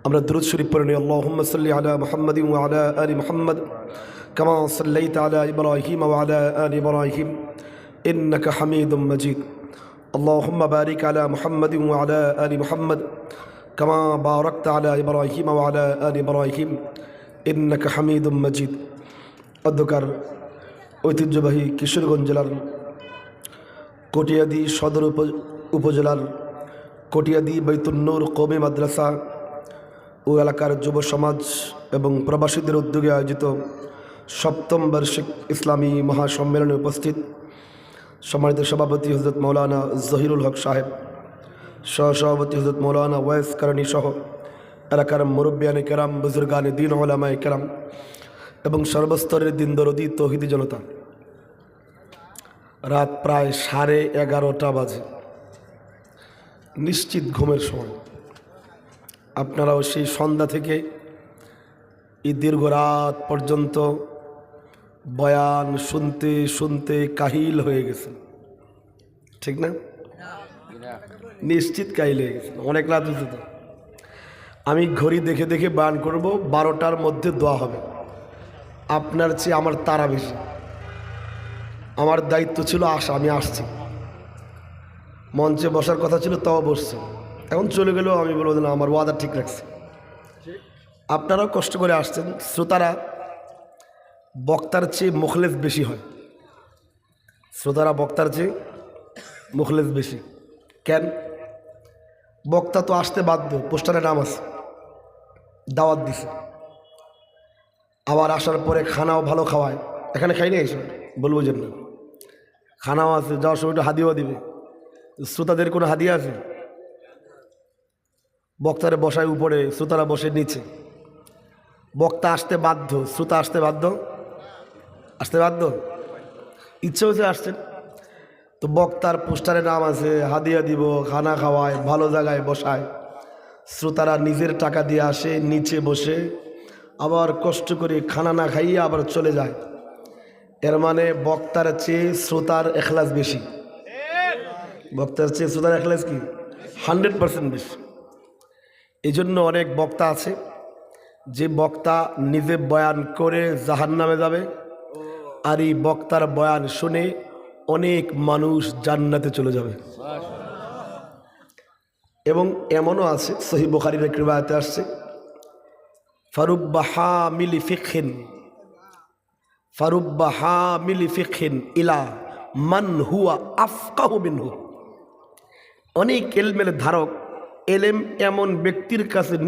আমরা দুরূদ শরীফ পড়ে নিই। আল্লাহুম্মা সাল্লি আলা মুহাম্মাদিন ওয়া আলা আলি মুহাম্মাদ কামা সাল্লাইতা আলা ইব্রাহিম ওয়া আলা আলি ইব্রাহিম ইন্নাকা হামিদুম মাজিদ। আল্লাহুম্মা বারিক আলা মুহাম্মাদিন ওয়া আলা আলি মুহাম্মাদ কামা বারাকতা আলা ইব্রাহিম ওয়া আলা আলি ইব্রাহিম ইন্নাকা হামিদুম মাজিদ। অধ্যকার ঐতিহ্যবাহী কিশোরগঞ্জ জেলার কটিয়াদি সদর উপজেলার কটিয়াদি বাইতুন নূর কওমি মাদ্রাসা ও এলাকার যুব সমাজ এবং প্রবাসীদের উদ্যোগে আয়োজিত সপ্তম বার্ষিক ইসলামী মহাসম্মেলনে উপস্থিত সম্মানিত সভাপতি হযরত মৌলানা জহিরুল হক সাহেব, সহসভাপতি হযরত মৌলানা ওয়াইস কারণী সহ এলাকার মুরব্বিয়ানে কেরাম, বুজুর্গানে দ্বীন, উলামায়ে কেরাম এবং সর্বস্তরের দিন দরদি তৌহিদি জনতা, রাত প্রায় 11:30 বাজে, নিশ্চিত ঘুমের সময়। আপনারাও সেই সন্ধ্যা থেকে এই দীর্ঘ রাত পর্যন্ত বয়ান শুনতে শুনতে কাহিল হয়ে গেছেন, ঠিক না? নিশ্চিত কাহিল হয়ে গেছেন, অনেক রাত হয়েছে। তো আমি ঘড়ি দেখে দেখে বয়ান করব, 12টার মধ্যে দোয়া হবে। আপনার চেয়ে আমার তাড়া বেশি। আমার দায়িত্ব ছিল আসা, আমি আসছি। মঞ্চে বসার কথা ছিল, তাও বসছে। এখন চলে গেলেও আমি বলবো না, আমার ওয়াদা ঠিক রাখছি। আপনারাও কষ্ট করে আসছেন। শ্রোতারা বক্তার চেয়ে মুখলেস বেশি হয়। শ্রোতারা বক্তার চেয়ে মুখলেস বেশি। কেন? বক্তা তো আসতে বাধ্য, পোস্টারে নাম আছে, দাওয়াত দিছে, আবার আসার পরে খানাও ভালো খাওয়ায়। এখানে খাই না এসব বলবো যে না, খানাও আছে, যাওয়ার সময় একটু হাদিয়াও দিবে। শ্রোতাদের কোনো হাদিয়া আছে? বক্তারে বসায় উপরে, শ্রোতারা বসে নিচে। বক্তা আসতে বাধ্য, শ্রোতা আসতে বাধ্য, আসতে বাধ্য। ইচ্ছে হচ্ছে আসছেন, তো বক্তার পোস্টারে নাম আছে, হাদিয়া দিব, খানা খাওয়ায়, ভালো জায়গায় বসায়। শ্রোতারা নিজের টাকা দিয়ে আসে, নিচে বসে আবার কষ্ট করে খানা না খাইয়ে আবার চলে যায়। এর মানে বক্তার চেয়ে শ্রোতার এখলাস বেশি। বক্তার চেয়ে শ্রোতার এখলাস কি 100% বেশি। এই জন্য অনেক বক্তা আছে, যে বক্তা নিজে বয়ান করে জাহান্নামে যাবে, আর এই বক্তার বয়ান শুনে অনেক মানুষ জান্নাতে চলে যাবে। এবং এমনও আছে, সহিহ বুখারীর এক রিওয়ায়াতে আসছে, ফারুব্বা হামিলি ফিকহিন ইলা মান হুয়া আফকাহু মিনহু। অনেক ইলমের ধারক, এলেম এমন ব্যক্তির কাছে